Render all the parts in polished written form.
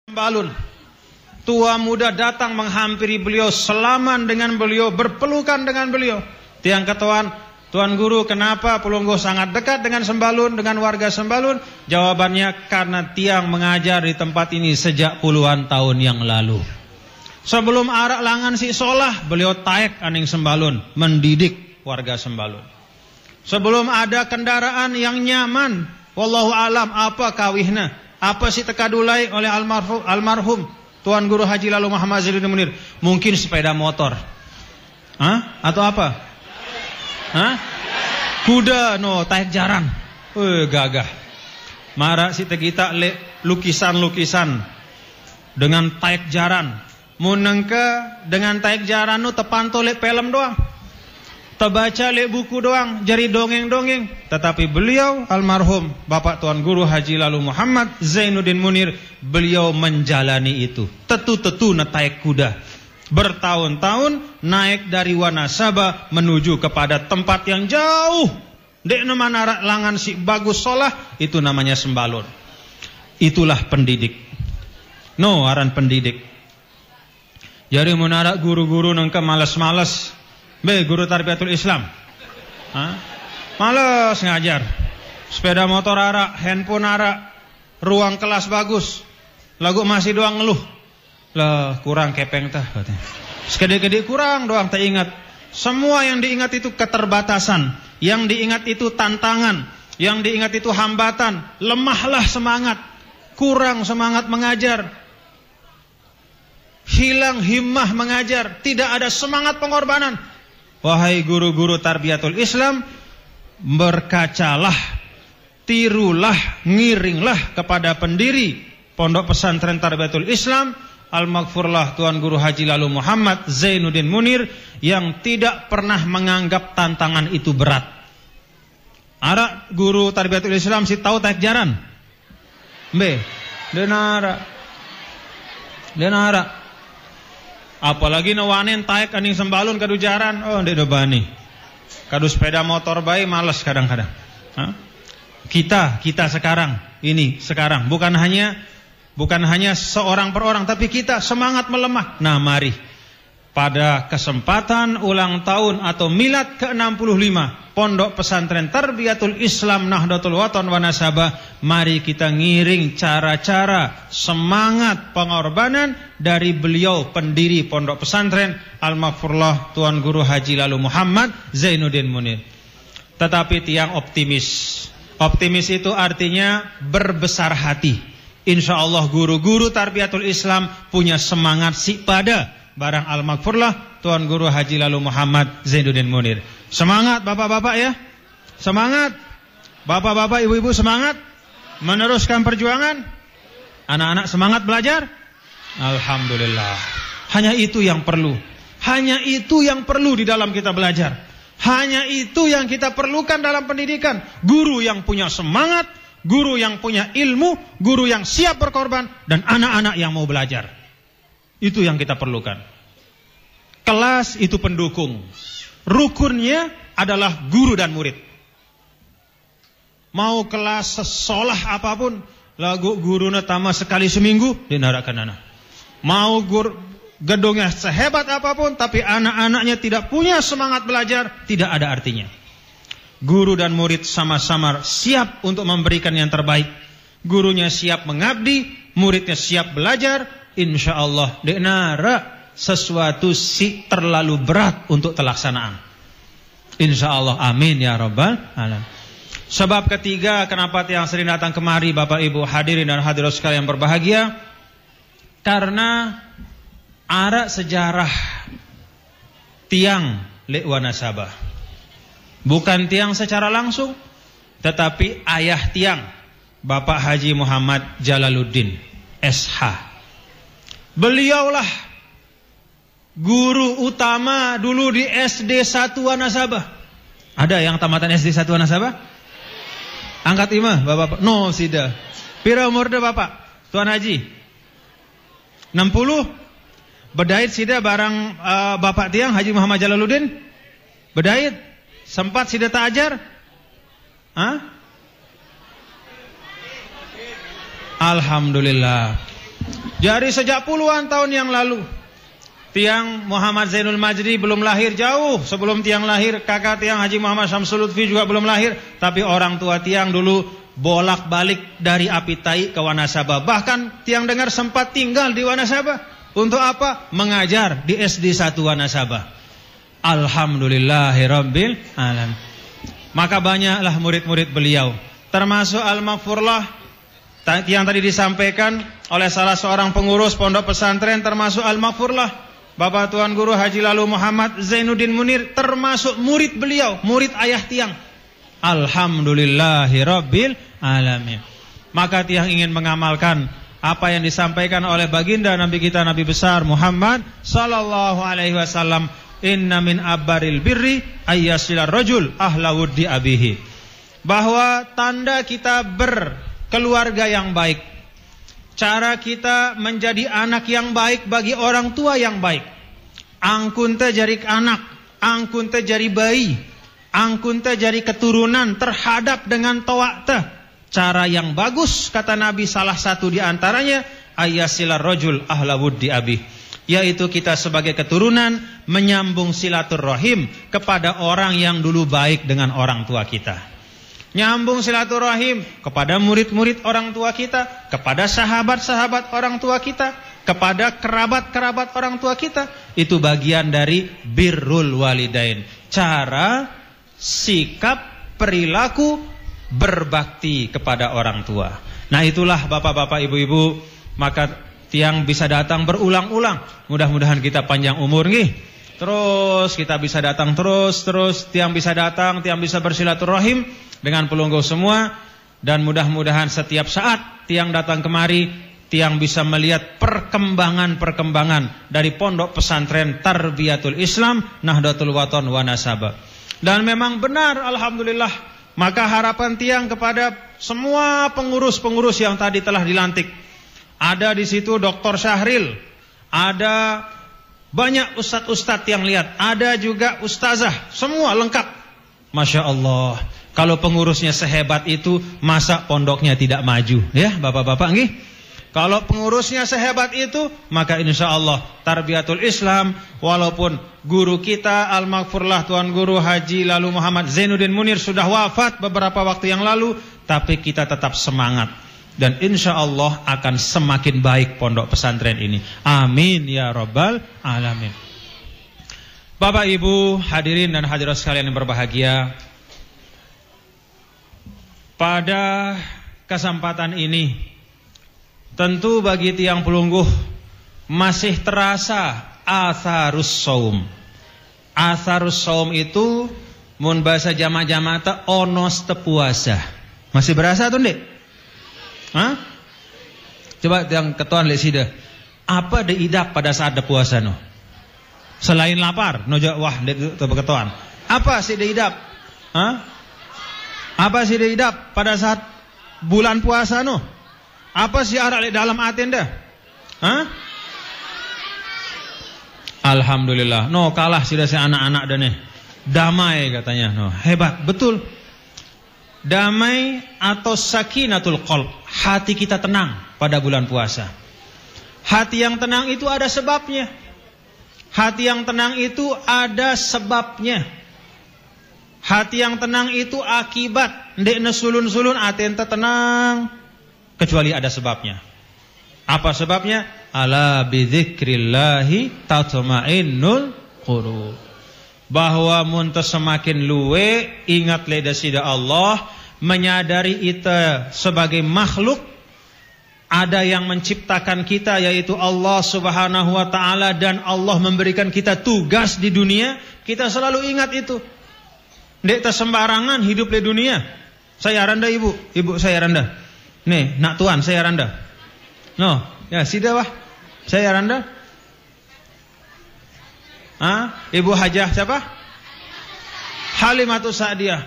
Sembalun. Tua muda datang menghampiri beliau, salaman dengan beliau, berpelukan dengan beliau. Tiang ketuaan, Tuan Guru, kenapa Pulunggo sangat dekat dengan Sembalun, dengan warga Sembalun? Jawabannya, karena tiang mengajar di tempat ini sejak puluhan tahun yang lalu. Sebelum arak langan si solah, beliau taek aning Sembalun, mendidik warga Sembalun. Sebelum ada kendaraan yang nyaman, wallahu alam apa kawihna, apa si tekadulai oleh almarhum Tuan Guru Haji Lalu Muhammad Zainuddin Munir? Mungkin sepeda motor. Atau apa? Kuda no taek jaran. Gagah. Mara si tegita le lukisan-lukisan dengan taek jaran. Munengke dengan taek jaran no tepanto le film doang. Terbaca le buku doang, jadi dongeng-dongeng. Tetapi beliau almarhum Bapak Tuan Guru Haji Lalu Muhammad Zainuddin Munir, beliau menjalani itu. Tetu-tetu naik kuda. Bertahun-tahun naik dari Wanasaba menuju kepada tempat yang jauh. Dek namanya langan si bagus solah, itu namanya Sembalun. Itulah pendidik. No, aran pendidik. Jadi menara guru-guru nangka malas-malas. Guru Tarbiyatul Islam. Males ngajar. Sepeda motor arak, handphone arak, ruang kelas bagus. Lagu masih doang ngeluh. Lah kurang kepeng tah katanya. Sekede-kede kurang doang tak ingat. Semua yang diingat itu keterbatasan, yang diingat itu tantangan, yang diingat itu hambatan. Lemahlah semangat, kurang semangat mengajar. Hilang himmah mengajar, tidak ada semangat pengorbanan. Wahai guru-guru Tarbiyatul Islam, berkacalah, tirulah, ngiringlah kepada pendiri Pondok Pesantren Tarbiyatul Islam, Al-Maghfurlah Tuan Guru Haji Lalu Muhammad Zainuddin Munir, yang tidak pernah menganggap tantangan itu berat. Ara guru Tarbiyatul Islam si tahu taek jaran? Denara. Apalagi nawanen taek aning Sembalun kadu jaran, ndek dobani. Kadu sepeda motor bae males kadang-kadang. Kita sekarang bukan hanya seorang per orang, tapi kita semangat melemah. Nah, mari pada kesempatan ulang tahun atau milad ke-65 Pondok Pesantren Tarbiyatul Islam Nahdlatul Wathon Wanasaba, mari kita ngiring cara-cara semangat pengorbanan dari beliau pendiri Pondok Pesantren Al-Maghfurlah Tuan Guru Haji Lalu Muhammad Zainuddin Munir. Tetapi tiang optimis. Optimis itu artinya berbesar hati. Insya Allah guru-guru Tarbiyatul Islam punya semangat si pada barang Al-Maghfurlah Tuan Guru Haji Lalu Muhammad Zainuddin Munir. Semangat bapak-bapak ya. Semangat. Bapak-bapak, ibu-ibu semangat meneruskan perjuangan. Anak-anak semangat belajar. Alhamdulillah. Hanya itu yang perlu. Hanya itu yang perlu di dalam kita belajar. Hanya itu yang kita perlukan dalam pendidikan. Guru yang punya semangat, guru yang punya ilmu, guru yang siap berkorban, dan anak-anak yang mau belajar. Itu yang kita perlukan. Kelas itu pendukung. Rukunnya adalah guru dan murid. Mau kelas sesolah apapun, lagu gurunya tamat sekali seminggu, dinarakan anak. Mau gedungnya sehebat apapun, tapi anak-anaknya tidak punya semangat belajar, tidak ada artinya. Guru dan murid sama-sama siap untuk memberikan yang terbaik. Gurunya siap mengabdi, muridnya siap belajar. Insya Allah denara sesuatu si terlalu berat untuk terlaksanaan. Insya Allah, amin ya rabbal alamin. Sebab ketiga, kenapa tiang sering datang kemari, Bapak Ibu hadirin dan hadirat sekalian berbahagia, karena ada sejarah tiang lek Wanasaba. Bukan tiang secara langsung, tetapi ayah tiang Bapak Haji Muhammad Jalaluddin SH. Beliaulah guru utama dulu di SD 1 Wanasaba. Ada yang tamatan SD 1 Wanasaba? Angkat imah Bapak. No, sida. Pira umur dah Bapak? Tuan Haji 60. Bedait sida barang Bapak tiang Haji Muhammad Jalaluddin? Bedait? Sempat sida tak ajar? Alhamdulillah. Jadi sejak puluhan tahun yang lalu, tiang Muhammad Zainul Majdi belum lahir, jauh sebelum tiang lahir. Kakak tiang Haji Muhammad Syamsul Lutfi juga belum lahir. Tapi orang tua tiang dulu bolak-balik dari Apitai ke Wanasaba. Bahkan tiang dengar sempat tinggal di Wanasaba. Untuk apa? Mengajar di SD 1 Wanasaba. Alhamdulillahirabbil alamin. Maka banyaklah murid-murid beliau, termasuk Al-Maghfurlah yang tadi disampaikan oleh salah seorang pengurus pondok pesantren, termasuk Al-Maghfurlah Bapak Tuan Guru Haji Lalu Muhammad Zainuddin Munir, termasuk murid beliau, murid ayah tiang. Alhamdulillahirabbil alamin. Maka tiang ingin mengamalkan apa yang disampaikan oleh baginda Nabi kita, Nabi besar Muhammad sallallahu alaihi wasallam, inna min abaril birri ayyasilar rajul ahla wuddi abihi. Bahwa tanda kita berkeluarga yang baik, cara kita menjadi anak yang baik bagi orang tua yang baik. Angkun teh jari anak, angkun teh jari bayi, angkun teh jari keturunan terhadap dengan toa teh. Cara yang bagus kata Nabi, salah satu di antaranya ayyasilar rajul ahla wuddi abihi, yaitu kita sebagai keturunan menyambung silaturahim kepada orang yang dulu baik dengan orang tua kita. Nyambung silaturahim kepada murid-murid orang tua kita, kepada sahabat-sahabat orang tua kita, kepada kerabat-kerabat orang tua kita. Itu bagian dari birrul walidain. Cara, sikap, perilaku berbakti kepada orang tua. Nah itulah bapak-bapak, ibu-ibu, maka tiang bisa datang berulang-ulang. Mudah-mudahan kita panjang umur nih. Terus kita bisa datang terus tiang bisa datang, tiang bisa bersilaturahim dengan pelungguh semua. Dan mudah-mudahan setiap saat tiang datang kemari, tiang bisa melihat perkembangan-perkembangan dari pondok pesantren Tarbiyatul Islam Nahdlatul Wathon wa Nasaba. Dan memang benar, alhamdulillah. Maka harapan tiang kepada semua pengurus-pengurus yang tadi telah dilantik. Ada di situ Dr. Syahril, ada banyak ustadz-ustadz yang lihat, ada juga ustazah, semua lengkap. Masya Allah, kalau pengurusnya sehebat itu, masa pondoknya tidak maju? Ya bapak-bapak nggih. Kalau pengurusnya sehebat itu, maka insya Allah Tarbiyatul Islam, walaupun guru kita Al-Maghfurlah Tuan Guru Haji Lalu Muhammad Zainuddin Munir sudah wafat beberapa waktu yang lalu, tapi kita tetap semangat. Dan insya Allah akan semakin baik pondok pesantren ini. Amin ya rabbal alamin. Bapak ibu hadirin dan hadirat sekalian yang berbahagia, pada kesempatan ini tentu bagi tiang pelungguh masih terasa atharus saum. Atharus saum itu mun bahasa jama-jama ta onos tepuasa. Masih berasa tuh ndek? Hah? Coba yang ketuan lihat sida. Apa deidap pada saat de puasa no? Selain lapar, noja wah dek ketuan. Apa sih deidap? Hah? Apa sih deidap pada saat bulan puasa no? Apa sih arah di dalam atenda? Hah? Alhamdulillah. No kalah sudah si anak-anak dan nih. Damai katanya. No hebat betul. Damai atau sakinatul qalb, hati kita tenang pada bulan puasa. Hati yang tenang itu ada sebabnya. Hati yang tenang itu ada sebabnya. Hati yang tenang itu akibat. Ndek nesulun-sulun atenta tenang kecuali ada sebabnya. Apa sebabnya? Ala bidzikrillahi tatmainnul qulub. Bahwa muntes semakin luwe ingat leda sida Allah, menyadari kita sebagai makhluk, ada yang menciptakan kita yaitu Allah Subhanahu wa taala, dan Allah memberikan kita tugas di dunia, kita selalu ingat itu. Ndek sembarangan hidup di dunia. Saya randa ibu saya randa. Nih, nak tuan saya randa. No, ya sida wah. Saya randa. Ibu Hajah siapa? Halimatus Sa'diyah.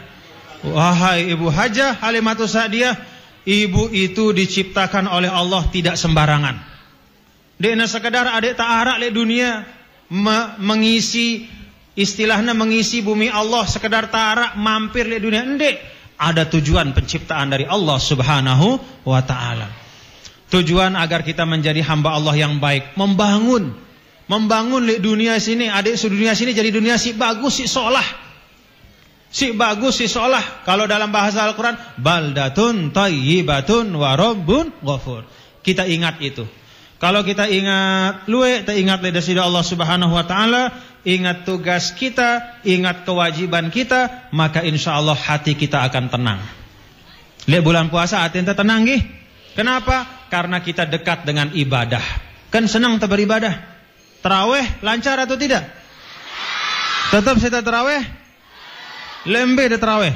Wahai Ibu Hajah Halimatus Sa'diyah, ibu itu diciptakan oleh Allah tidak sembarangan. Dena sekedar adek ta'arak le dunia, mengisi istilahnya mengisi bumi Allah, sekedar ta'arak mampir le dunia. Ndek, ada tujuan penciptaan dari Allah Subhanahu wa taala. Tujuan agar kita menjadi hamba Allah yang baik, membangun di dunia sini, adik sedunia sini jadi dunia si bagus, si solah. Si bagus, si solah. Kalau dalam bahasa Al-Quran, baldatun tayyibatun wa rabbun ghafur. Kita ingat itu. Kalau kita ingat kita ingat dari Allah Subhanahu wa taala, ingat tugas kita, ingat kewajiban kita, maka insya Allah hati kita akan tenang. Lihat bulan puasa hati kita tenang nggih. Kenapa? Karena kita dekat dengan ibadah. Kan senang beribadah. Tarawih lancar atau tidak? Tetap kita tarawih? Lembe de tarawih.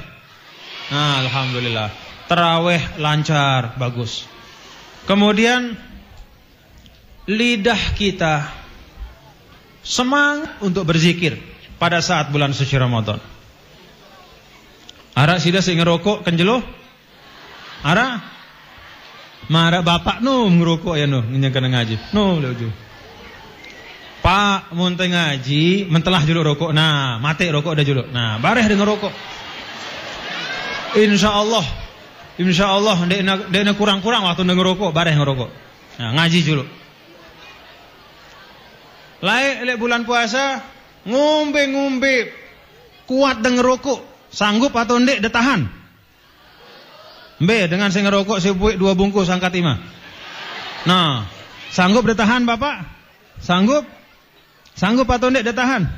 Nah, alhamdulillah. Tarawih lancar, bagus. Kemudian lidah kita semangat untuk berzikir pada saat bulan suci Ramadan. Ara sida sing ngerokok kenjelo? Ara marah bapak ngerokok ya ngenyakan ngaji. Leuju. Pak mun teh ngaji mentelah juluk rokok. Nah, mate rokok udah juluk. Nah, bareh dengan rokok. Insyaallah ndekna kurang-kurang waktu ngerokok, bareh ngerokok. Nah, ngaji juluk. Lek bulan puasa ngombe kuat dengan rokok, sanggup atau ndek de tahan? Mbe dengan sing ngerokok sebuik 2 bungkus angkat 5. Nah, sanggup de tahan Bapak? Sanggup? Sanggup atau ndek de tahan?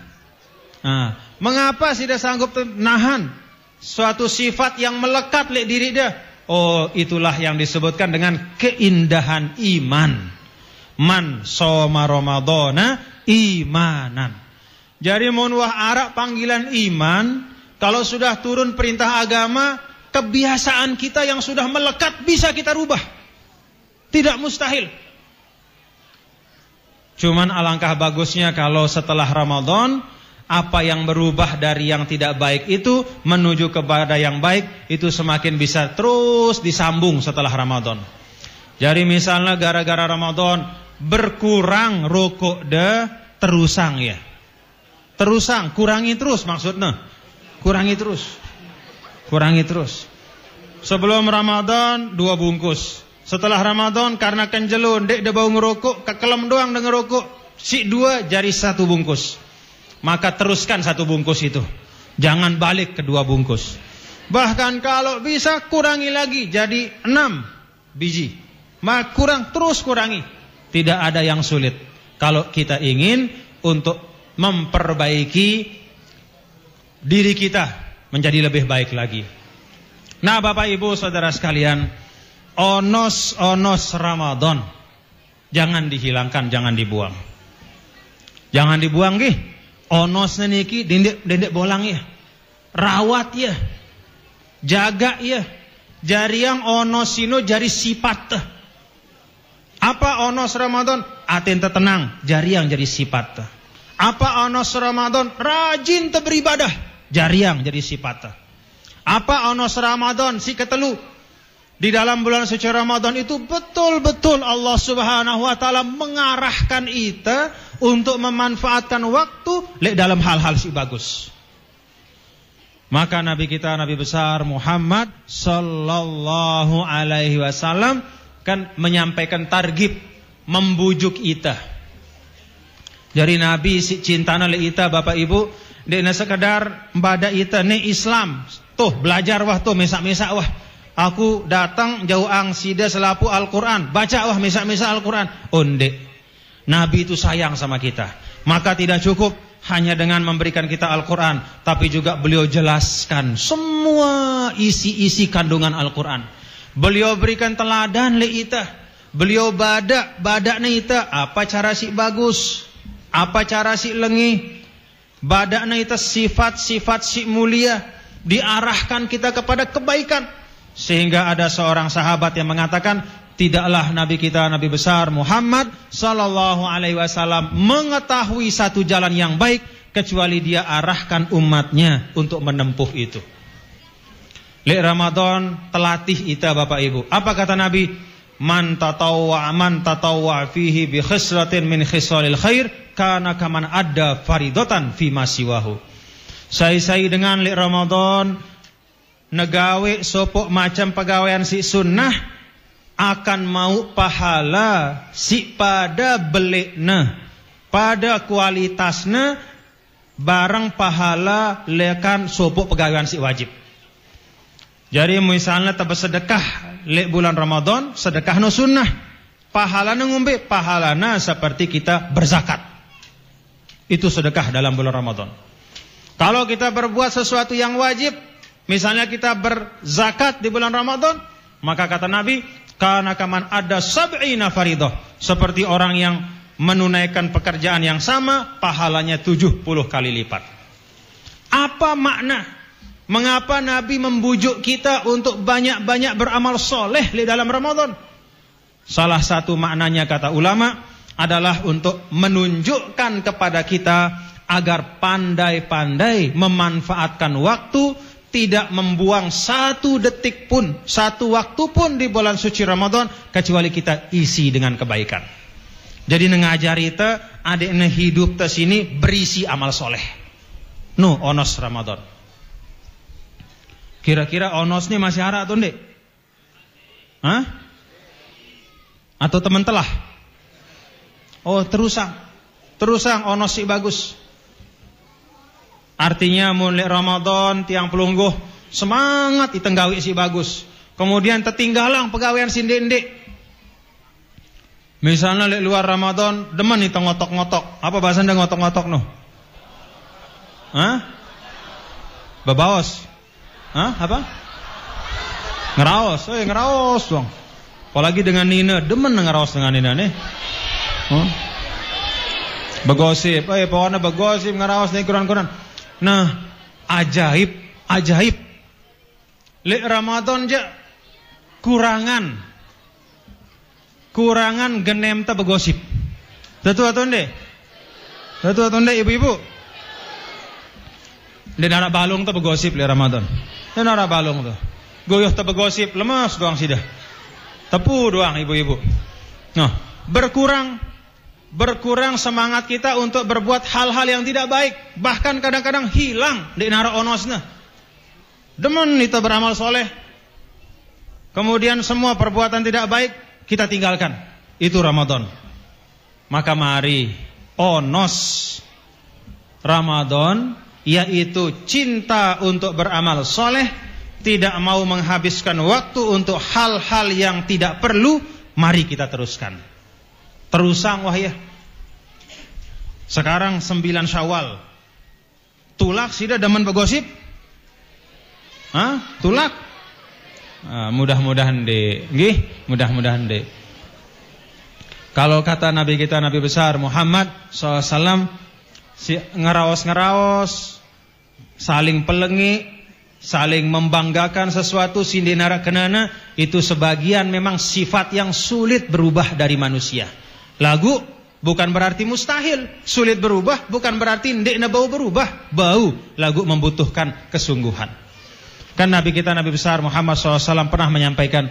Nah, mengapa tidak sanggup nahan suatu sifat yang melekat lek diri dia? Oh, itulah yang disebutkan dengan keindahan iman. Man shoma ramadhana imanan. Jadi munwah arak panggilan iman, kalau sudah turun perintah agama, kebiasaan kita yang sudah melekat bisa kita rubah. Tidak mustahil. Cuman alangkah bagusnya kalau setelah Ramadan, apa yang berubah dari yang tidak baik itu menuju kepada yang baik, itu semakin bisa terus disambung setelah Ramadan. Jadi misalnya gara-gara Ramadan berkurang rokok terusang ya. Terusang, kurangi terus maksudnya. Kurangi terus. Sebelum Ramadan 2 bungkus. Setelah Ramadan karena kenjelun dek de bau ngerokok, kekelem doang de ngerokok, si 2 jadi 1 bungkus. Maka teruskan 1 bungkus itu. Jangan balik ke 2 bungkus. Bahkan kalau bisa kurangi lagi jadi 6 biji. Maka terus kurangi. Tidak ada yang sulit. Kalau kita ingin untuk memperbaiki diri kita menjadi lebih baik lagi. Nah, Bapak Ibu Saudara sekalian, onos Ramadan jangan dihilangkan, jangan dibuang. Jangan dibuang nggih. Onos niki dendek bolang ya. Rawat ya. Jaga ya. Jariang onos sino jari sifat. Apa onos Ramadan? Aten tenang, jariang jadi sifat. Apa onos Ramadan? Rajin beribadah, jariang jadi sifat. Apa onos Ramadan si ketelu? Di dalam bulan suci Ramadan itu betul-betul Allah Subhanahu wa taala mengarahkan kita untuk memanfaatkan waktu dalam hal-hal si bagus. Maka Nabi kita, Nabi besar Muhammad sallallahu alaihi wasallam kan menyampaikan targhib, membujuk kita. Jadi Nabi si cintana le ita Bapak Ibu, dena sekedar mbada ita ne Islam. Tuh belajar wah tuh mesak-mesak wah. Aku datang jauh angsida selapu Al-Quran. Baca wah mesak-mesak Al-Quran. Onde. Nabi itu sayang sama kita. Maka tidak cukup hanya dengan memberikan kita Al-Quran, tapi juga beliau jelaskan semua isi-isi kandungan Al-Quran. Beliau berikan teladan le ita. Beliau badak ne ita. Apa cara si bagus? Apa cara si lengi? Badak ne ita sifat-sifat si mulia. Diarahkan kita kepada kebaikan. Sehingga ada seorang sahabat yang mengatakan, tidaklah Nabi kita, Nabi besar Muhammad sallallahu alaihi wasallam mengetahui satu jalan yang baik kecuali dia arahkan umatnya untuk menempuh itu. Lek Ramadan telatih ita Bapak Ibu. Apa kata Nabi? Man tatawwa fihi bi khislatin min khisalil khair kana kaman adda faridatan fi ma siwahu. Sai-sai dengan lek Ramadan negawe sopok macam pegawaian si sunnah, akan mau pahala si pada belikna, pada kualitasna barang pahala lekan sopok pegawaian si wajib. Jadi misalnya tebe sedekah lek bulan Ramadan, sedekah no sunnah, pahalana ngombe, pahalana seperti kita berzakat. Itu sedekah dalam bulan Ramadan. Kalau kita berbuat sesuatu yang wajib, misalnya kita berzakat di bulan Ramadan, maka kata Nabi, kana kaman ada sab'ina faridah, seperti orang yang menunaikan pekerjaan yang sama, pahalanya 70 kali lipat. Apa makna? Mengapa Nabi membujuk kita untuk banyak-banyak beramal soleh di dalam Ramadan? Salah satu maknanya kata ulama adalah untuk menunjukkan kepada kita agar pandai-pandai memanfaatkan waktu, tidak membuang satu detik pun, satu waktu pun di bulan suci Ramadan kecuali kita isi dengan kebaikan. Jadi ngajari te adiknya hidup te sini berisi amal soleh. No onos Ramadan. Kira-kira onosnya masih ada atau ndek? Hah? Atau teman telah? Oh terusang onos si bagus. Artinya mulai Ramadan tiang pelungguh semangat itenggawi si bagus. Kemudian tertinggalang pegawaian si ndek. Misalnya lek luar Ramadan demen itu ngotok-ngotok. Apa bahasa Anda ngotok-ngotok no? Hah? Babaos. Hah? Apa? Ngeraos. Ngeraos dong. Apalagi dengan Nina, demen ngeraos dengan Nina nih. Begosip. Pokoknya begosip ngeraos nih Quran. Nah, ajaib. Lek Ramadan je kurangan genem ta begosip. Tentu atau ndek ibu-ibu? Ndek nara balung ta begosip lek Ramadan. Ndek nara balung tuh. Goyoh ta begosip lemas doang sidah. Tepu doang ibu-ibu. Nah, berkurang semangat kita untuk berbuat hal-hal yang tidak baik, bahkan kadang-kadang hilang di nara onosna. Demen kita beramal soleh, kemudian semua perbuatan tidak baik kita tinggalkan. Itu Ramadan. Maka mari onos Ramadan, yaitu cinta untuk beramal soleh, tidak mau menghabiskan waktu untuk hal-hal yang tidak perlu. Mari kita teruskan. Terusang wahya. Sekarang 9 Syawal. Tulak sida demen begosip? Hah? Tulak? Mudah-mudahan deh. Nggih, mudah-mudahan deh. Kalau kata Nabi kita, Nabi besar Muhammad SAW, ngeraos-ngeraos, saling pelengi, saling membanggakan sesuatu sindinara kenana, itu sebagian memang sifat yang sulit berubah dari manusia. Lagu bukan berarti mustahil, sulit berubah bukan berarti ndekna bau berubah. Bau lagu membutuhkan kesungguhan. Kan Nabi kita Nabi besar Muhammad SAW pernah menyampaikan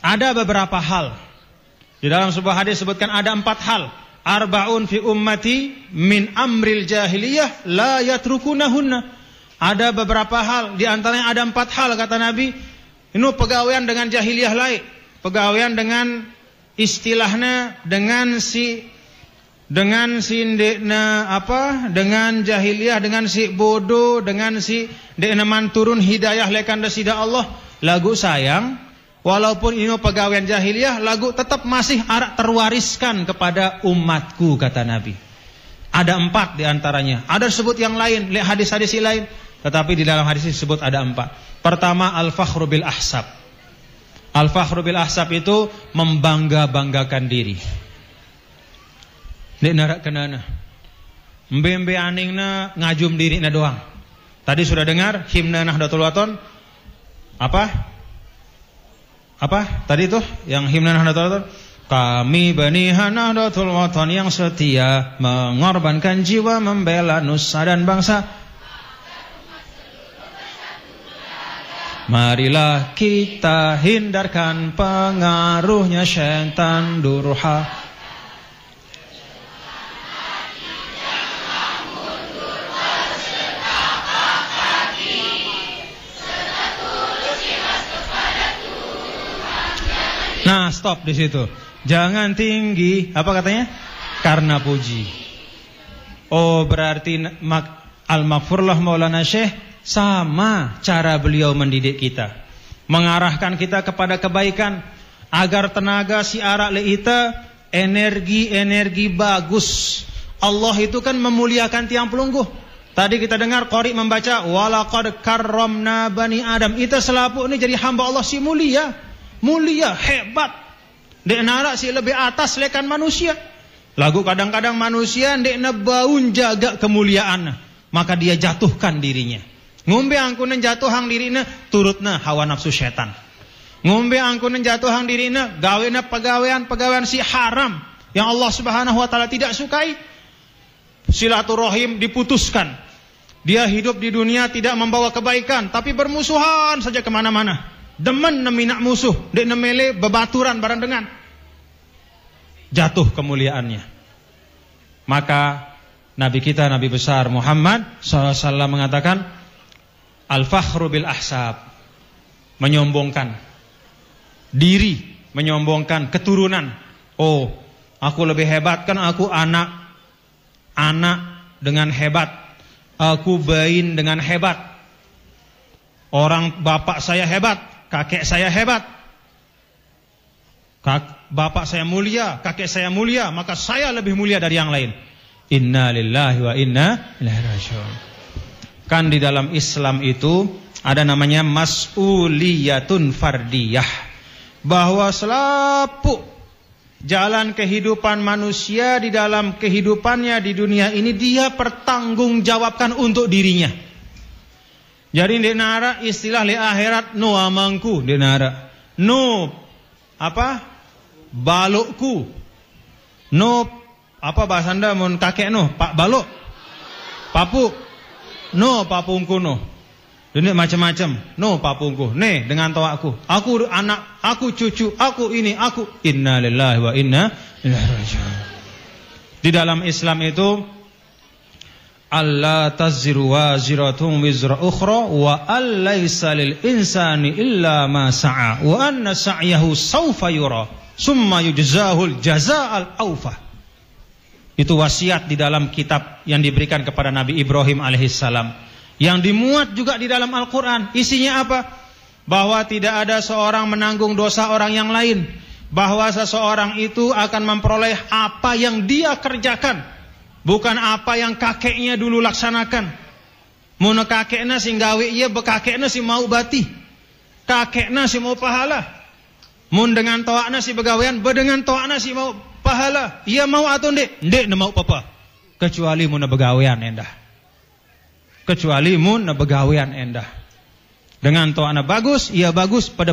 ada beberapa hal. Di dalam sebuah hadis sebutkan ada 4 hal. Arba'un fi ummati min amril jahiliyah la yatrukunahunna. Ada beberapa hal, di antaranya ada 4 hal kata Nabi. Ini pegawaian dengan jahiliyah lain, pegawaian dengan istilahnya dengan jahiliyah, dengan si bodoh, dengan si dekna turun hidayah lekanda sida Allah. Lagu sayang, walaupun ini pegawaian jahiliyah, lagu tetap masih terwariskan kepada umatku kata Nabi. Ada 4 di antaranya. Ada sebut yang lain, lihat hadis-hadis lain, tetapi di dalam hadis disebut ada 4. Pertama, al-fakhru bil ahsab. Al-fakhru bil ahsab itu membangga-banggakan diri. Nek narak kenana. Mbe-mbe aningna ngajum diri na doang. Tadi sudah dengar himna Nahdlatul Wathon? Apa? Tadi itu yang himna Nahdlatul Wathon? Kami Bani Nahdlatul Wathon yang setia mengorbankan jiwa membela nusa dan bangsa. Marilah kita hindarkan pengaruhnya syaitan durha. Nah, stop di situ. Jangan tinggi, apa katanya? Karena puji. Oh, berarti Al-Maghfurlah Maulana Syekh sama cara beliau mendidik kita, mengarahkan kita kepada kebaikan agar tenaga si arak leita energi bagus. Allah itu kan memuliakan tiang pelungguh. Tadi kita dengar qari membaca walaqad karramna bani Adam. Kita selapu ini jadi hamba Allah si mulia, hebat. Dek narak si lebih atas lekan manusia. Lagu kadang-kadang manusia dek nabaun jaga kemuliaan, maka dia jatuhkan dirinya. Ngombe angkunan jatuhang dirina turutna hawa nafsu setan. Ngombe angkunan jatuhang dirina gawena pegawaian si haram yang Allah Subhanahu wa taala tidak sukai. Silaturahim diputuskan. Dia hidup di dunia tidak membawa kebaikan, tapi bermusuhan saja kemana-mana. Demen neminak musuh, dek nemele bebaturan barang dengan. Jatuh kemuliaannya. Maka Nabi kita, Nabi besar Muhammad SAW mengatakan, al-fakhru bil ahsab, menyombongkan diri, menyombongkan keturunan. Oh, aku lebih hebat, kan aku anak dengan hebat. Aku bain dengan hebat. Orang bapak saya hebat, kakek saya hebat. Bapak saya mulia, kakek saya mulia, maka saya lebih mulia dari yang lain. Inna lillahi wa inna ilaihi raji'un. Kan di dalam Islam itu ada namanya mas'uliyatun fardiyah, bahwa selapu jalan kehidupan manusia di dalam kehidupannya di dunia ini dia pertanggungjawabkan untuk dirinya. Jadi di nara istilah li akhirat no amangku, di nara no apa balokku, no apa bahasa Anda mun kakek no pak balok, papu no papungku no. Ini macam-macam. No papungku, ne dengan toaku. Aku anak, aku cucu, aku ini, aku. Inna lillahi wa inna ilaihi raji'un. Di dalam Islam itu alla taziru waziratun wizra ukhra wa allaysa lil insani illa ma sa'a wa anna sa'yahu sawfa yura summa yujzahul jazaa'al awfa. Itu wasiat di dalam kitab yang diberikan kepada Nabi Ibrahim alaihissalam, yang dimuat juga di dalam Al-Quran. Isinya apa? Bahwa tidak ada seorang menanggung dosa orang yang lain, bahwa seseorang itu akan memperoleh apa yang dia kerjakan, bukan apa yang kakeknya dulu laksanakan. Mun kakekna sing gawe ieu bekakekna si mau bati, kakekna si mau pahala. Mun dengan toakna si begawean, dengan toakna si mau pahala. Ia mau atau ndek? Ndek na mau papa. Kecuali mun begawean endah. Kecuali mun begawean endah. Dengan toana bagus, ia bagus pada